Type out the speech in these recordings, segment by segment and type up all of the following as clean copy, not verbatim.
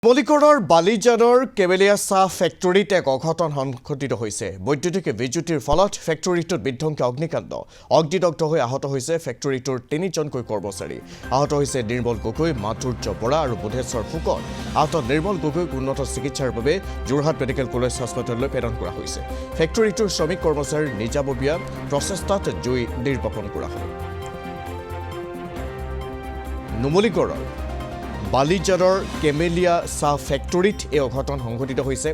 মলিকৰৰ বালিজানৰ camellia চাহ ফেক্টৰীত এক অঘটন সংঘটিত হৈছে। বৈদ্যুতিক বিজুতিৰ ফলত ফেক্টৰীটোত বিধ্বংসী অগ্নিকাণ্ড। অগ্নিদগ্ধ হৈ আহত হৈছে ফেক্টৰীটোৰ 3জনকৈ কৰ্মচাৰী। আহত হৈছে নিৰ্মল গগৈ, মাধুৰ্য বৰা আৰু বুধেশ্বৰ ফুকন। আহত নিৰ্মল গগৈক উন্নত চিকিৎসাৰ বাবে যোৰহাট মেডিকেল কলেজ হাস্পতাললৈ প্ৰেৰণ কৰা হৈছে। ফেক্টৰীটোৰ শ্ৰমিক কৰ্মচাৰীৰ নিজাববীয়া প্ৰচেষ্টাত জুই নিৰ্বাপন কৰা হয়। নুমলীগড়ৰ বালিজানৰ কেমেলিয়া চাহ ফেক্টৰীত এই অঘটন সংঘটিত হৈছে।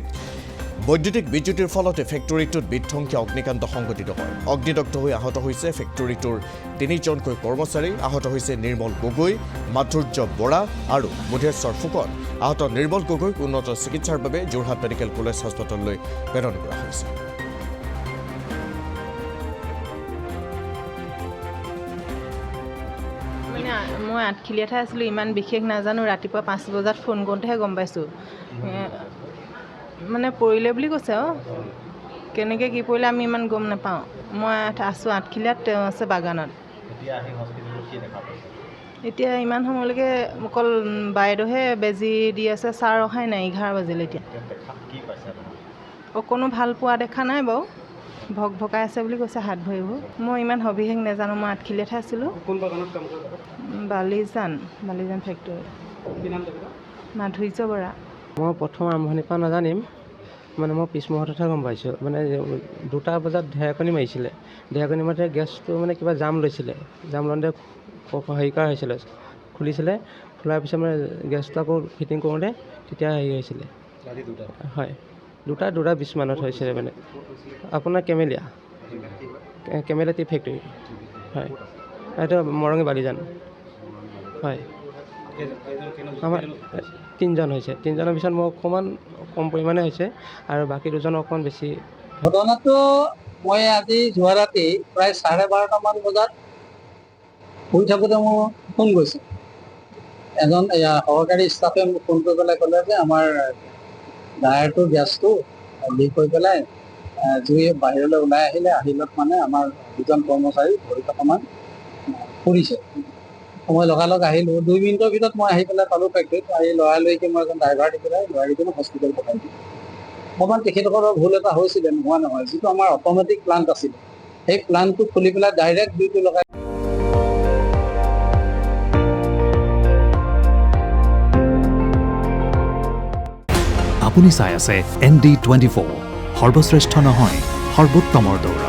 বৈদ্যুতিক বিজুতিৰ ফলতে ফেক্টৰীটোত বিধ্বংসী অগ্নিকাণ্ড সংঘটিত হয়। অগ্নিদগ্ধ হৈ আহত হৈছে ফেক্টৰীটোৰ 3জনকৈ কৰ্মচাৰী। আহত হৈছে নিৰ্মল গগৈ, মাধুৰ্য বৰা আৰু বুধেশ্বৰ ফুকন। আহত নিৰ্মল গগৈক উন্নত চিকিৎসাৰ বাবে যোৰহাট মেডিকেল কলেজ হাস্পতাললৈ প্ৰেৰণ কৰা হৈছে। মই আঠখিলীয়াতহে আছিলোঁ, ইমান বিশেষ নাজানো। ৰাতিপুৱা 5 বজাত ফোন কৰোঁতেহে গম পাইছোঁ। মানে পৰিলে বুলি কৈছে আৰু কেনেকৈ কি পৰিলে আমি ইমান গম নাপাওঁ। মই আছোঁ আঠখিলীয়াত, তেওঁ আছে বাগানত। এতিয়া ইমান সময়লৈকে অকল বাইদেউহে বেজী দি আছে, ছাৰ অহাই নাই। 11 বাজিলে এতিয়া। অকণো ভাল পোৱা দেখা নাই বাৰু। ভকাই আছে বুলি কৈছে হাত ভৰিবোৰ। মই ইমান সবিশেষ নাজানো। মই আঠখিলীয়াতহে আছিলোঁ। বালিজান ফেক্টৰী। মাধুৰ্য বৰা। মই প্ৰথম আৰম্ভণিৰ পৰা নাজানিম, মানে মই পিছ মুহূৰ্ততহে গম পাইছোঁ। মানে 2টা বজাত ঢেৰেকনি মাৰিছিলে। ঢেৰেকনি মাৰোঁতে গেছটো মানে কিবা জাম লৈছিলে। জাম লওঁতে হেৰি কৰা হৈছিলে, খুলিছিলে। খোলাৰ পিছত মানে গেছটো আকৌ ফিটিং কৰোঁতে তেতিয়া হেৰি হৈছিলে। হয়, 2:20 মানত হৈছিলে। মানে আপোনাৰ কেমেলিয়া টি ফেক্টৰী। হয়, এইটো মৰঙী বালিজান। হয়, আমাৰ 3জন হৈছে। 3জনৰ পিছত মোৰ অকণমান কম পৰিমাণে হৈছে আৰু বাকী 2জন অকণমান বেছি। ঘটনাটো মই আজি যোৱা ৰাতি প্ৰায় 12:30মান বজাত শুই থাকোঁতে মোৰ ফোন গৈছে। এজন সহকাৰী ষ্টাফে মোক ফোন কৰি পেলাই ক'লে যে আমাৰ ডায়েৰটোৰ গেছটো লিক হৈ পেলাই জুই বাহিৰলৈ ওলাই আহিলত মানে আমাৰ 2জন কৰ্মচাৰী ভৰিত অকণমান পৰিছে। মই লগালগ আহিলোঁ। 2 মিনিটৰ ভিতৰত মই আহি পেলাই পালোঁ ফেক্টৰীত। আহি লৰালৰিকৈ মই এজন ড্ৰাইভাৰ দি পেলাই লৰালৰিকৈ হস্পিটেল পঠাই দিলোঁ। অকণমান তেখেতসকলৰ ভুল এটা হৈছিলে, নোহোৱা নহয়। যিটো আমাৰ অট'মেটিক প্লাণ্ট আছিলে, সেই প্লাণ্টটো খুলি পেলাই ডাইৰেক্ট জুইটো লগাই। আপুনি চাই আছে ND24, সৰ্বশ্ৰেষ্ঠ নহয় সৰ্বোত্তমৰ দৌৰা।